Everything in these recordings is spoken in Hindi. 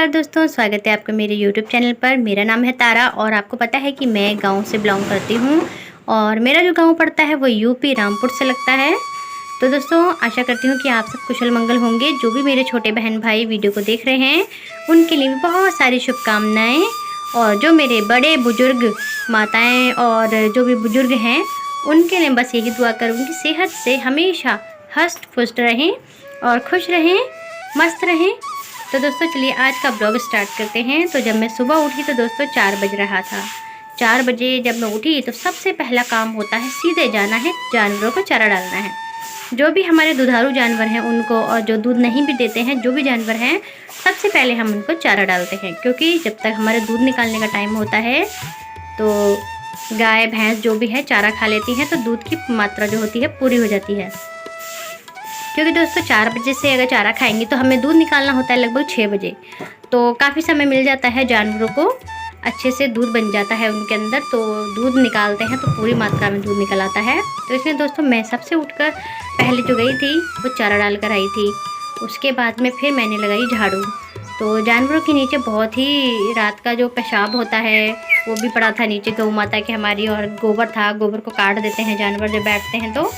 नमस्कार दोस्तों, स्वागत है आपका मेरे YouTube चैनल पर। मेरा नाम है तारा और आपको पता है कि मैं गांव से बिलोंग करती हूं और मेरा जो गांव पड़ता है वो यूपी रामपुर से लगता है। तो दोस्तों, आशा करती हूं कि आप सब कुशल मंगल होंगे। जो भी मेरे छोटे बहन भाई वीडियो को देख रहे हैं उनके लिए बहुत सारी शुभकामनाएँ। और जो मेरे बड़े बुजुर्ग माताएँ और जो भी बुजुर्ग हैं उनके लिए बस यही दुआ करूँगी, सेहत से हमेशा हष्ट पुष्ट रहें और खुश रहें, मस्त रहें। तो दोस्तों चलिए आज का ब्लॉग स्टार्ट करते हैं। तो जब मैं सुबह उठी तो दोस्तों 4 बज रहा था। 4 बजे जब मैं उठी तो सबसे पहला काम होता है सीधे जाना है, जानवरों को चारा डालना है। जो भी हमारे दुधारू जानवर हैं उनको, और जो दूध नहीं भी देते हैं जो भी जानवर हैं, सबसे पहले हम उनको चारा डालते हैं। क्योंकि जब तक हमारे दूध निकालने का टाइम होता है तो गाय भैंस जो भी है चारा खा लेती हैं, तो दूध की मात्रा जो होती है पूरी हो जाती है। क्योंकि दोस्तों 4 बजे से अगर चारा खाएंगे तो हमें दूध निकालना होता है लगभग 6 बजे। तो काफ़ी समय मिल जाता है, जानवरों को अच्छे से दूध बन जाता है उनके अंदर। तो दूध निकालते हैं तो पूरी मात्रा में दूध निकल आता है। तो इसलिए दोस्तों मैं सबसे उठकर पहले जो गई थी वो चारा डाल कर आई थी। उसके बाद में फिर मैंने लगाई झाड़ू। तो जानवरों के नीचे बहुत ही रात का जो पेशाब होता है वो भी पड़ा था नीचे गौ माता के हमारी, और गोबर था, गोबर को काट देते हैं जानवर जब बैठते हैं। तो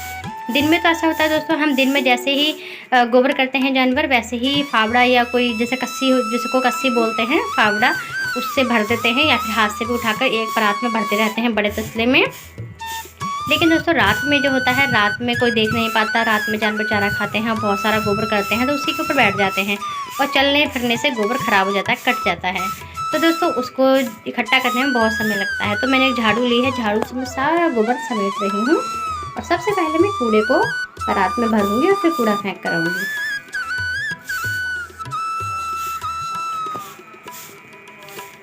दिन में तो ऐसा होता है दोस्तों, हम दिन में जैसे ही गोबर करते हैं जानवर, वैसे ही फावड़ा या कोई जैसे कस्सी, जिसको कस्सी बोलते हैं फावड़ा, उससे भर देते हैं या फिर हाथ से भी उठाकर एक परात में भरते रहते हैं बड़े तसले में। लेकिन दोस्तों रात में जो होता है, रात में कोई देख नहीं पाता, रात में जानवर चारा खाते हैं, बहुत सारा गोबर करते हैं तो उसी के ऊपर बैठ जाते हैं और चलने फिरने से गोबर खराब हो जाता है, कट जाता है। तो दोस्तों उसको इकट्ठा करने में बहुत समय लगता है। तो मैंने एक झाड़ू ली है, झाड़ू से मैं सारा गोबर समेट रही हूँ और सबसे पहले मैं कूड़े को परात में भरूंगी और फिर कूड़ा फेंक कर आऊँगी।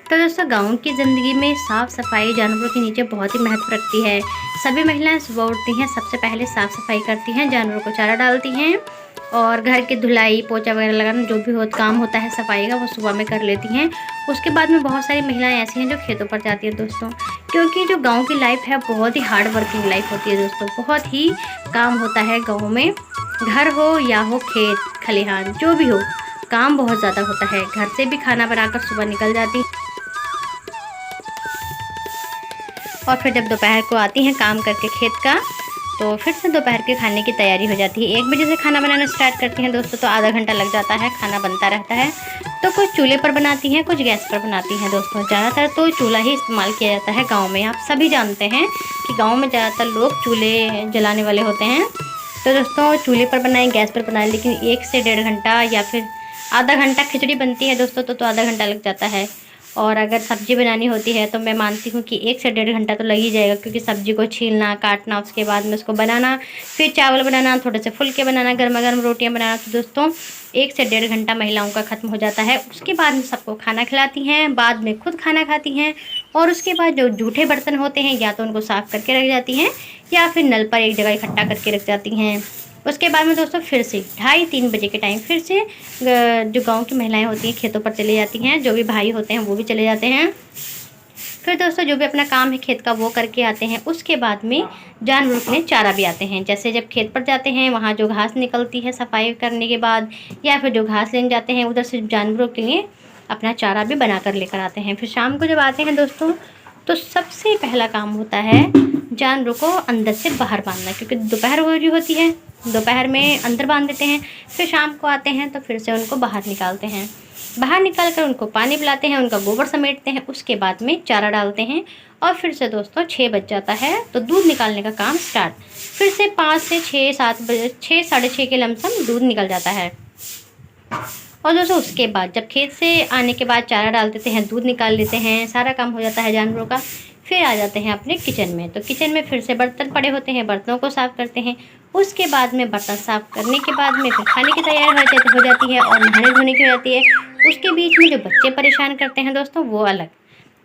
तो दोस्तों गांव की ज़िंदगी में साफ़ सफाई जानवरों के नीचे बहुत ही महत्व रखती है। सभी महिलाएं सुबह उठती हैं, सबसे पहले साफ़ सफाई करती हैं, जानवरों को चारा डालती हैं और घर की धुलाई पोछा वगैरह लगाना जो भी काम होता है सफाई का वो सुबह में कर लेती हैं। उसके बाद में बहुत सारी महिलाएं ऐसी हैं जो खेतों पर जाती हैं दोस्तों। क्योंकि जो गांव की लाइफ है बहुत ही हार्ड वर्किंग लाइफ होती है दोस्तों, बहुत ही काम होता है गाँव में। घर हो या हो खेत खलिहान, जो भी हो, काम बहुत ज़्यादा होता है। घर से भी खाना बनाकर सुबह निकल जाती और फिर जब दोपहर को आती हैं काम करके खेत का, तो फिर से दोपहर के खाने की तैयारी हो जाती है। 1 बजे से खाना बनाना स्टार्ट करती हैं दोस्तों, तो आधा घंटा लग जाता है, खाना बनता रहता है। तो कुछ चूल्हे पर बनाती हैं, कुछ गैस पर बनाती हैं दोस्तों। ज़्यादातर तो चूल्हा ही इस्तेमाल किया जाता है गाँव में। आप सभी जानते हैं कि गाँव में ज़्यादातर लोग चूल्हे जलाने वाले होते हैं। तो दोस्तों चूल्हे पर बनाएं, गैस पर बनाएं, लेकिन 1 से 1.5 घंटा या फिर आधा घंटा खिचड़ी बनती है दोस्तों, तो आधा घंटा लग जाता है। और अगर सब्ज़ी बनानी होती है तो मैं मानती हूँ कि 1 से 1.5 घंटा तो लग ही जाएगा। क्योंकि सब्ज़ी को छीलना, काटना, उसके बाद में उसको बनाना, फिर चावल बनाना, थोड़े से फुलके बनाना, गर्मा गर्म रोटियाँ बनाना। तो दोस्तों 1 से 1.5 घंटा महिलाओं का ख़त्म हो जाता है। उसके बाद में सबको खाना खिलाती हैं, बाद में खुद खाना खाती हैं और उसके बाद जो जूठे बर्तन होते हैं या तो उनको साफ़ करके रख जाती हैं या फिर नल पर एक जगह इकट्ठा करके रख जाती हैं। उसके बाद में दोस्तों फिर से 2:30-3 बजे के टाइम फिर से जो गांव की महिलाएं होती हैं खेतों पर चले जाती हैं, जो भी भाई होते हैं वो भी चले जाते हैं। फिर दोस्तों जो भी अपना काम है खेत का वो करके आते हैं। उसके बाद में जानवरों के लिए चारा भी आते हैं। जैसे जब खेत पर जाते हैं वहाँ जो घास निकलती है सफाई करने के बाद, या फिर जो घास लेने जाते हैं उधर से जानवरों के लिए अपना चारा भी बना कर लेकर आते हैं। फिर शाम को जब आते हैं दोस्तों तो सबसे पहला काम होता है जानवरों को अंदर से बाहर बांधना। क्योंकि दोपहर हो रही होती है, दोपहर में अंदर बांध देते हैं, फिर शाम को आते हैं तो फिर से उनको बाहर निकालते हैं। बाहर निकाल कर उनको पानी पिलाते हैं, उनका गोबर समेटते हैं, उसके बाद में चारा डालते हैं और फिर से दोस्तों 6 बज जाता है तो दूध निकालने का काम स्टार्ट। फिर से 5 से 6-7 बजे, 6 साढ़े 6 के लमसम दूध निकल जाता है। और दोस्तों उसके बाद जब खेत से आने के बाद चारा डाल देते हैं, दूध निकाल लेते हैं, सारा काम हो जाता है जानवरों का। फिर आ जाते हैं अपने किचन में। तो किचन में फिर से बर्तन पड़े होते हैं, बर्तनों को साफ़ करते हैं। उसके बाद में बर्तन साफ़ करने के बाद में फिर खाने की तैयारी हो जाती है और नहाने धोने की हो जाती है। उसके बीच में जो बच्चे परेशान करते हैं दोस्तों वो अलग।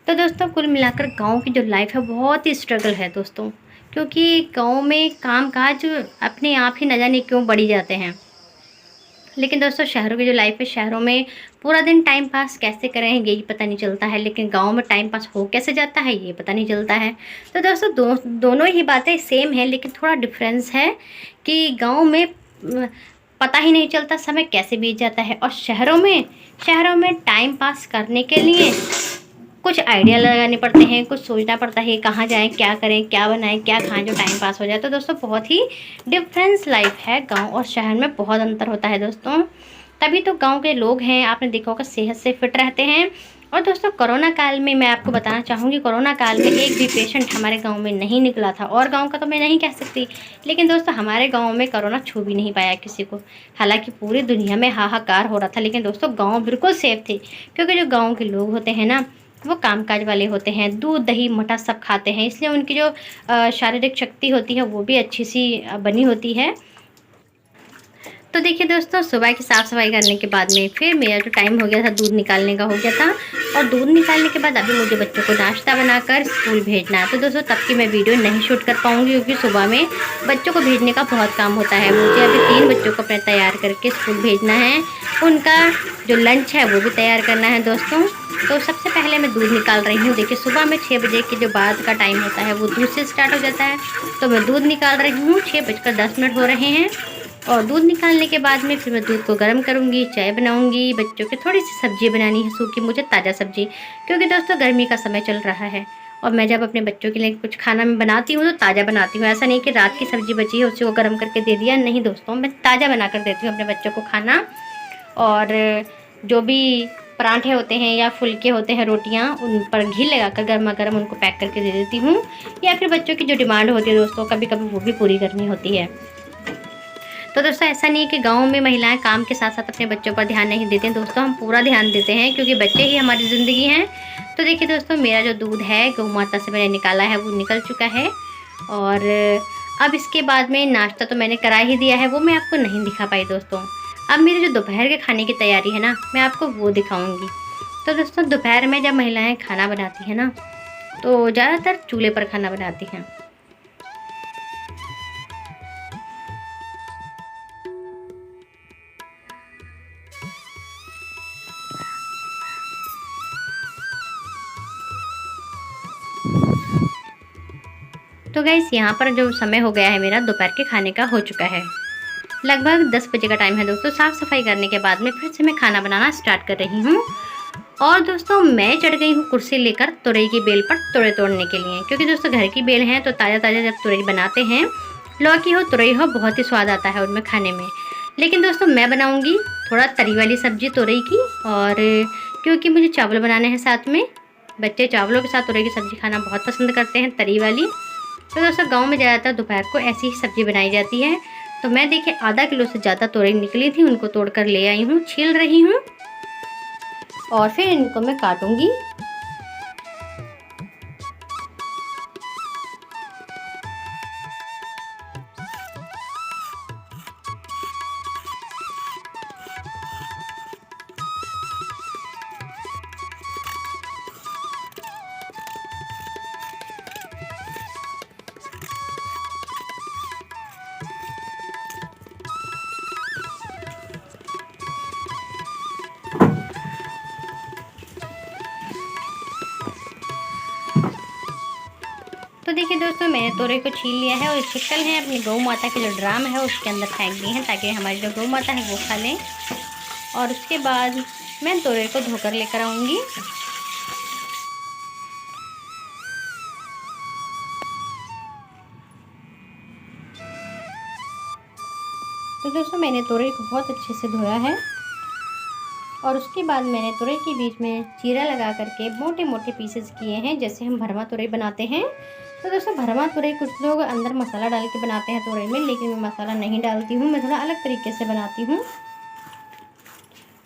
तो दोस्तों कुल मिलाकर गाँव की जो लाइफ है बहुत ही स्ट्रगल है दोस्तों। क्योंकि गाँव में काम काज अपने आप ही न जाने क्यों बढ़ी जाते हैं। लेकिन दोस्तों शहरों की जो लाइफ है, शहरों में पूरा दिन टाइम पास कैसे करें यही पता नहीं चलता है, लेकिन गांव में टाइम पास हो कैसे जाता है ये पता नहीं चलता है। तो दोस्तों दोनों ही बातें सेम है, लेकिन थोड़ा डिफरेंस है कि गांव में पता ही नहीं चलता समय कैसे बीत जाता है। और शहरों में टाइम पास करने के लिए कुछ आइडिया लगाने पड़ते हैं, कुछ सोचना पड़ता है कहाँ जाएं, क्या करें, क्या बनाएं, क्या खाएं जो टाइम पास हो जाए। तो दोस्तों बहुत ही डिफरेंस लाइफ है, गांव और शहर में बहुत अंतर होता है दोस्तों। तभी तो गांव के लोग हैं, आपने देखा होगा, सेहत से फिट रहते हैं। और दोस्तों कोरोना काल में मैं आपको बताना चाहूँगी, कोरोना काल में एक भी पेशेंट हमारे गांव में नहीं निकला था। और गांव का तो मैं नहीं कह सकती, लेकिन दोस्तों हमारे गांव में कोरोना छू भी नहीं पाया किसी को। हालांकि पूरी दुनिया में हाहाकार हो रहा था, लेकिन दोस्तों गांव बिल्कुल सेफ थे, क्योंकि जो गांव के लोग होते हैं ना, वो कामकाज वाले होते हैं, दूध दही मठा सब खाते हैं, इसलिए उनकी जो शारीरिक शक्ति होती है वो भी अच्छी सी बनी होती है। तो देखिए दोस्तों, सुबह की साफ़ सफाई करने के बाद में फिर मेरा जो टाइम हो गया था दूध निकालने का हो गया था। और दूध निकालने के बाद अभी मुझे बच्चों को नाश्ता बनाकर स्कूल भेजना है। तो दोस्तों तब की मैं वीडियो नहीं शूट कर पाऊँगी, क्योंकि सुबह में बच्चों को भेजने का बहुत काम होता है। मुझे अभी 3 बच्चों को अपने तैयार करके स्कूल भेजना है, उनका जो लंच है वो भी तैयार करना है दोस्तों। तो सबसे पहले मैं दूध निकाल रही हूँ। देखिए सुबह में 6 बजे के जो बाद का टाइम होता है वो दूध से स्टार्ट हो जाता है। तो मैं दूध निकाल रही हूँ, 6:10 हो रहे हैं। और दूध निकालने के बाद में फिर मैं दूध को गर्म करूँगी, चाय बनाऊँगी, बच्चों की थोड़ी सी सब्जी बनानी है सूखी, मुझे ताज़ा सब्जी, क्योंकि दोस्तों गर्मी का समय चल रहा है। और मैं जब अपने बच्चों के लिए कुछ खाना मैं बनाती हूँ तो ताज़ा बनाती हूँ। ऐसा नहीं कि रात की सब्जी बची है उसी को गर्म करके दे दिया, नहीं दोस्तों, मैं ताज़ा बना कर देती हूँ अपने बच्चों को खाना। और जो भी पराठे होते हैं या फुलके होते हैं, रोटियां, उन पर घी लगाकर गर्मा गर्म उनको पैक करके दे देती हूँ। या फिर बच्चों की जो डिमांड होती है दोस्तों, कभी कभी वो भी पूरी करनी होती है। तो दोस्तों ऐसा नहीं है कि गाँव में महिलाएं काम के साथ साथ अपने बच्चों पर ध्यान नहीं देते हैं दोस्तों, हम पूरा ध्यान देते हैं, क्योंकि बच्चे ही हमारी ज़िंदगी हैं। तो देखिए दोस्तों, मेरा जो दूध है गौ माता से मैंने निकाला है वो निकल चुका है। और अब इसके बाद में नाश्ता तो मैंने करा ही दिया है, वो मैं आपको नहीं दिखा पाई दोस्तों। अब मेरे जो दोपहर के खाने की तैयारी है ना, मैं आपको वो दिखाऊंगी। तो दोस्तों दोपहर में जब महिलाएं खाना बनाती हैं ना, तो ज़्यादातर चूल्हे पर खाना बनाती हैं। तो गाइस यहाँ पर जो समय हो गया है मेरा दोपहर के खाने का हो चुका है, लगभग 10 बजे का टाइम है दोस्तों। साफ़ सफाई करने के बाद में फिर से मैं खाना बनाना स्टार्ट कर रही हूँ। और दोस्तों मैं चढ़ गई हूँ कुर्सी लेकर तुरई की बेल पर तुरई तोड़ने के लिए, क्योंकि दोस्तों घर की बेल हैं तो ताज़ा ताज़ा जब तुरई बनाते हैं, लौकी हो तुरई हो, बहुत ही स्वाद आता है उनमें खाने में। लेकिन दोस्तों मैं बनाऊँगी थोड़ा तरी वाली सब्ज़ी तुरई की, और क्योंकि मुझे चावल बनाने हैं साथ में, बच्चे चावलों के साथ तुरई की सब्ज़ी खाना बहुत पसंद करते हैं, तरी वाली। तो दोस्तों गाँव में ज़्यादातर दोपहर को ऐसी ही सब्ज़ी बनाई जाती है। तो मैं देखिए आधा किलो से ज़्यादा तुरई निकली थी, उनको तोड़ कर ले आई हूँ, छील रही हूँ और फिर इनको मैं काटूंगी। तो देखिए दोस्तों मैंने तोरई को छील लिया है, और छिकल है अपनी गौ माता के जो ड्राम है उसके अंदर फेंक दिए हैं, ताकि हमारी जो गौ माता है वो खा लें। और उसके बाद मैं तोरई को धोकर लेकर आऊँगी। तो दोस्तों मैंने तोरई को बहुत अच्छे से धोया है, और उसके बाद मैंने तुरई के बीच में चीरा लगा करके मोटे मोटे पीसेस किए हैं, जैसे हम भरमा तुरई बनाते हैं। तो दोस्तों भरमा तुरई कुछ लोग अंदर मसाला डाल के बनाते हैं तुरई में, लेकिन मैं मसाला नहीं डालती हूँ, मैं थोड़ा अलग तरीके से बनाती हूँ।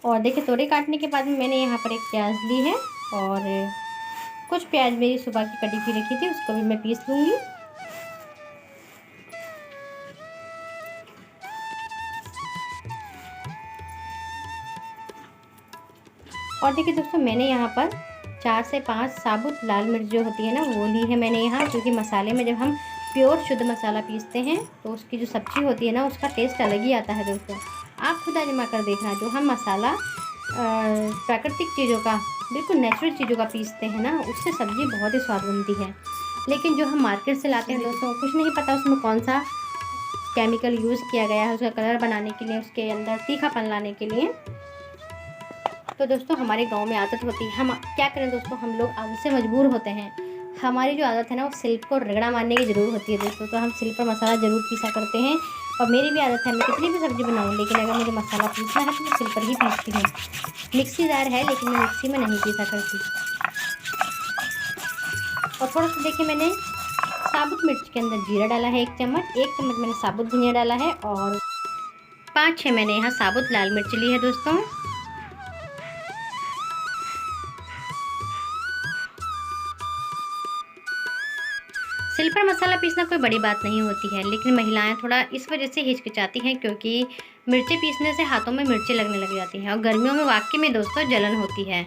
और देखिए तुरई काटने के बाद में मैंने यहाँ पर एक प्याज ली है, और कुछ प्याज मेरी सुबह की कटी हुई रखी थी, उसको भी मैं पीस लूँगी। और देखिए दोस्तों मैंने यहाँ पर 4 से 5 साबुत लाल मिर्च जो होती है ना वो ली है मैंने यहाँ, क्योंकि मसाले में जब हम प्योर शुद्ध मसाला पीसते हैं तो उसकी जो सब्ज़ी होती है ना उसका टेस्ट अलग ही आता है दोस्तों। आप खुद आजमा कर देखना, जो हम मसाला प्राकृतिक चीज़ों का, बिल्कुल नेचुरल चीज़ों का पीसते हैं ना, उससे सब्ज़ी बहुत ही स्वाद बनती है। लेकिन जो हम मार्केट से लाते हैं दोस्तों, कुछ नहीं पता उसमें कौन सा केमिकल यूज़ किया गया है उसका कलर बनाने के लिए, उसके अंदर तीखापन लाने के लिए। तो दोस्तों हमारे गांव में आदत होती है, हम क्या करें दोस्तों, हम लोग आदत से मजबूर होते हैं। हमारी जो आदत है ना वो सिल को रगड़ा मारने की ज़रूर होती है दोस्तों, तो हम सिल पर मसाला ज़रूर पीसा करते हैं। और मेरी भी आदत है, मैं कितनी भी सब्ज़ी बनाऊँ लेकिन अगर मुझे मसाला पीसना है तो मैं सिल पर ही पीसती हूँ। मिक्सी जार है लेकिन मैं मिक्सी में नहीं पीसा करती। और थोड़ा सा देखिए, मैंने साबुत मिर्च के अंदर जीरा डाला है 1 चम्मच, 1 चम्मच मैंने साबुत धनिया डाला है और 5-6 मैंने यहाँ साबुत लाल मिर्च ली है दोस्तों। सिल पर मसाला पीसना कोई बड़ी बात नहीं होती है, लेकिन महिलाएं थोड़ा इस वजह से हिचकिचाती हैं क्योंकि मिर्ची पीसने से हाथों में मिर्ची लगने लग जाती हैं और गर्मियों में वाकई में दोस्तों जलन होती है।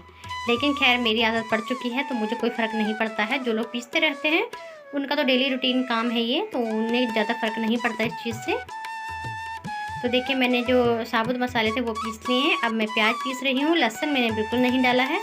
लेकिन खैर मेरी आदत पड़ चुकी है तो मुझे कोई फ़र्क नहीं पड़ता है। जो लोग पीसते रहते हैं उनका तो डेली रूटीन काम है ये, तो उन्हें ज़्यादा फ़र्क नहीं पड़ता इस चीज़ से। तो देखिए मैंने जो साबुत मसाले थे वो पीस लिए हैं। अब मैं प्याज पीस रही हूँ, लहसुन मैंने बिल्कुल नहीं डाला है।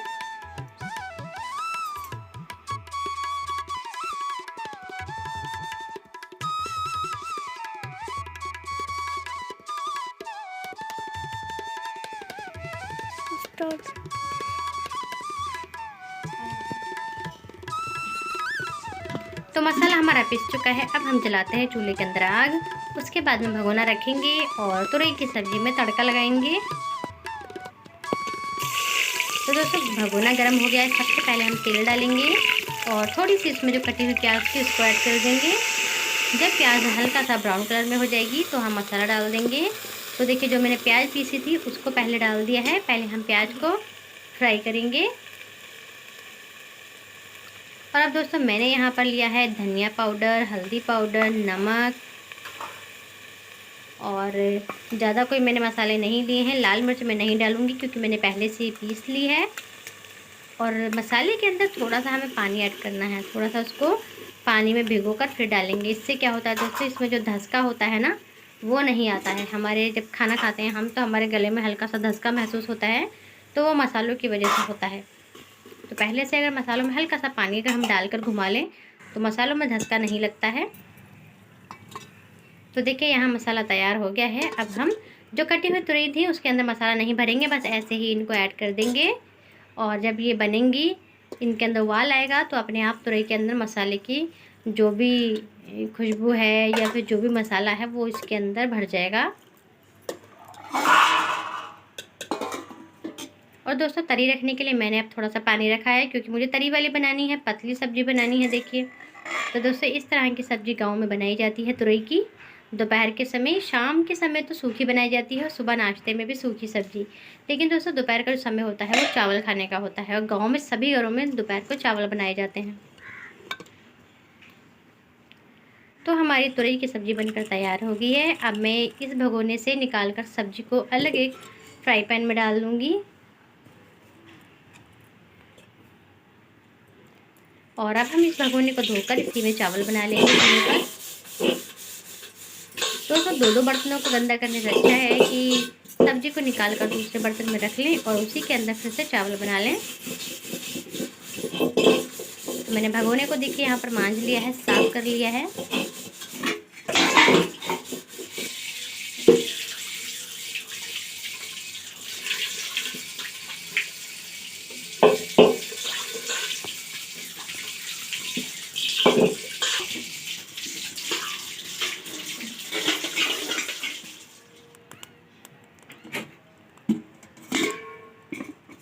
तो मसाला हमारा पिस चुका है। अब हम जलाते हैं चूल्हे के अंदर आग। उसके बाद में भगोना रखेंगे और तुरई की सब्ज़ी में तड़का लगाएंगे। तो दोस्तों भगोना गर्म हो गया है। सबसे पहले हम तेल डालेंगे और थोड़ी सी इसमें जो कटी हुई प्याज थी उसको ऐड कर देंगे। जब प्याज हल्का सा ब्राउन कलर में हो जाएगी तो हम मसाला डाल देंगे। तो देखिए जो मैंने प्याज पीसी थी उसको पहले डाल दिया है। पहले हम प्याज को फ्राई करेंगे। और अब दोस्तों मैंने यहाँ पर लिया है धनिया पाउडर, हल्दी पाउडर, नमक और ज़्यादा कोई मैंने मसाले नहीं लिए हैं। लाल मिर्च मैं नहीं डालूँगी क्योंकि मैंने पहले से ही पीस ली है। और मसाले के अंदर थोड़ा सा हमें पानी ऐड करना है, थोड़ा सा उसको पानी में भिगोकर फिर डालेंगे। इससे क्या होता है दोस्तों, इसमें जो धसका होता है ना वो नहीं आता है। हमारे जब खाना खाते हैं हम तो हमारे गले में हल्का सा धसका महसूस होता है, तो वो मसालों की वजह से होता है। तो पहले से अगर मसालों में हल्का सा पानी अगर हम डालकर घुमा लें तो मसालों में धसका नहीं लगता है। तो देखिए यहाँ मसाला तैयार हो गया है। अब हम जो कटी हुई तुरई थी उसके अंदर मसाला नहीं भरेंगे, बस ऐसे ही इनको ऐड कर देंगे। और जब ये बनेंगी, इनके अंदर उबाल आएगा तो अपने आप तुरई के अंदर मसाले की जो भी खुशबू है या फिर जो भी मसाला है वो इसके अंदर भर जाएगा। और दोस्तों तरी रखने के लिए मैंने अब थोड़ा सा पानी रखा है क्योंकि मुझे तरी वाली बनानी है, पतली सब्ज़ी बनानी है। देखिए तो दोस्तों इस तरह की सब्ज़ी गांव में बनाई जाती है तुरई की। दोपहर के समय, शाम के समय तो सूखी बनाई जाती है और सुबह नाश्ते में भी सूखी सब्ज़ी। लेकिन दोस्तों दोपहर का जो समय होता है वो चावल खाने का होता है और गाँव में सभी घरों में दोपहर को चावल बनाए जाते हैं। तो हमारी तुरई की सब्ज़ी बनकर तैयार हो गई है। अब मैं इस भगोने से निकाल कर सब्ज़ी को अलग एक फ्राई पैन में डाल दूँगी और अब हम इस भगोने को धोकर इसी में चावल बना लेंगे। दोस्तों 2-2 बर्तनों को गंदा करने से अच्छा है कि सब्जी को निकाल कर दूसरे बर्तन में रख लें और उसी के अंदर फिर से चावल बना लें। तो मैंने भगोने को देखिए यहाँ पर मांज लिया है, साफ कर लिया है।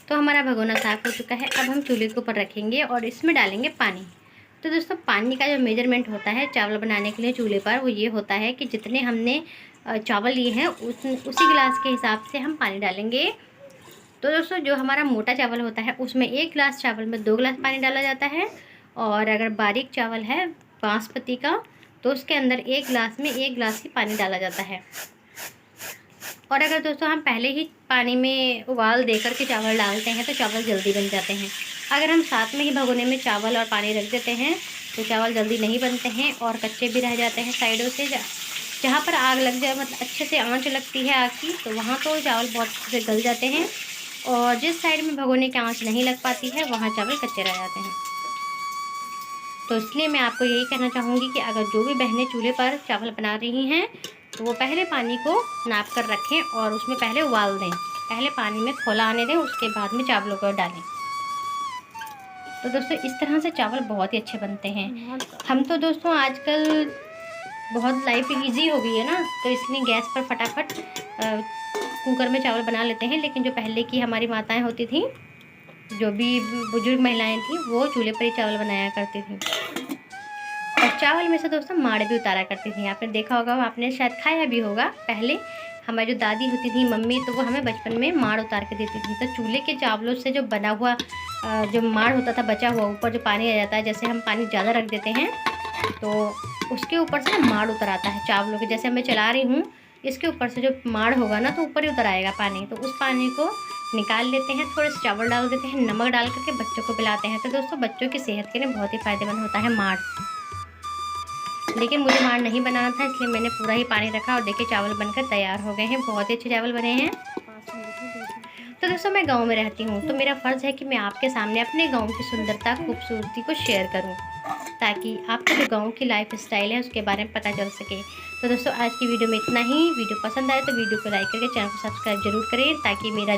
तो हमारा भगोना साफ़ हो चुका है। अब हम चूल्हे के ऊपर रखेंगे और इसमें डालेंगे पानी। तो दोस्तों पानी का जो मेजरमेंट होता है चावल बनाने के लिए चूल्हे पर वो ये होता है कि जितने हमने चावल लिए हैं उसी गिलास के हिसाब से हम पानी डालेंगे। तो दोस्तों जो हमारा मोटा चावल होता है उसमें 1 गिलास चावल में 2 गिलास पानी डाला जाता है। और अगर बारीक चावल है बासमती का तो उसके अंदर 1 गिलास में 1 गिलास ही पानी डाला जाता है। और अगर दोस्तों हम पहले ही पानी में उबाल देकर के चावल डालते हैं तो चावल जल्दी बन जाते हैं। अगर हम साथ में ही भगोने में चावल और पानी रख देते हैं तो चावल जल्दी नहीं बनते हैं और कच्चे भी रह जाते हैं साइडों से। जहाँ पर आग लग जाए, मतलब अच्छे से आंच लगती है आग की, तो वहाँ तो चावल बहुत अच्छे से गल जाते हैं और जिस साइड में भगोने की आंच नहीं लग पाती है वहाँ चावल कच्चे रह जाते हैं। तो इसलिए मैं आपको यही कहना चाहूँगी कि अगर जो भी बहनें चूल्हे पर चावल बना रही हैं तो वो पहले पानी को नाप कर रखें और उसमें पहले उबाल दें। पहले पानी में खौला आने दें, उसके बाद में चावलों को डालें। तो दोस्तों इस तरह से चावल बहुत ही अच्छे बनते हैं। हम तो दोस्तों आजकल बहुत लाइफ इजी हो गई है ना, तो इसलिए गैस पर फटाफट कुकर में चावल बना लेते हैं। लेकिन जो पहले की हमारी माताएं होती थी, जो भी बुजुर्ग महिलाएं थी, वो चूल्हे पर ही चावल बनाया करती थी और चावल में से दोस्तों माड़ भी उतारा करती थी। आपने देखा होगा, आपने शायद खाया भी होगा। पहले हमारी जो दादी होती थी, मम्मी, तो वो हमें बचपन में माड़ उतार के देती थी। तो चूल्हे के चावलों से जो बना हुआ जो माड़ होता था, बचा हुआ, ऊपर जो पानी आ जाता है, जैसे हम पानी ज़्यादा रख देते हैं तो उसके ऊपर से माड़ उतर आता है चावलों के। जैसे मैं चला रही हूँ, इसके ऊपर से जो माड़ होगा ना, तो ऊपर ही उतर आएगा पानी। तो उस पानी को निकाल लेते हैं, थोड़े से चावल डाल देते हैं, नमक डाल करके बच्चों को पिलाते हैं। तो दोस्तों बच्चों की सेहत के लिए बहुत ही फ़ायदेमंद होता है माड़। लेकिन मुझे माड़ नहीं बनाना था, इसलिए मैंने पूरा ही पानी रखा और देखिए चावल बनकर तैयार हो गए हैं। बहुत ही अच्छे चावल बने हैं। तो दोस्तों मैं गांव में रहती हूँ, तो मेरा फ़र्ज़ है कि मैं आपके सामने अपने गांव की सुंदरता, खूबसूरती को शेयर करूँ, ताकि आपको जो गांव की लाइफ स्टाइल है उसके बारे में पता चल सके। तो दोस्तों आज की वीडियो में इतना ही। वीडियो पसंद आए तो वीडियो को लाइक करके चैनल को सब्सक्राइब जरूर करें, ताकि मेरा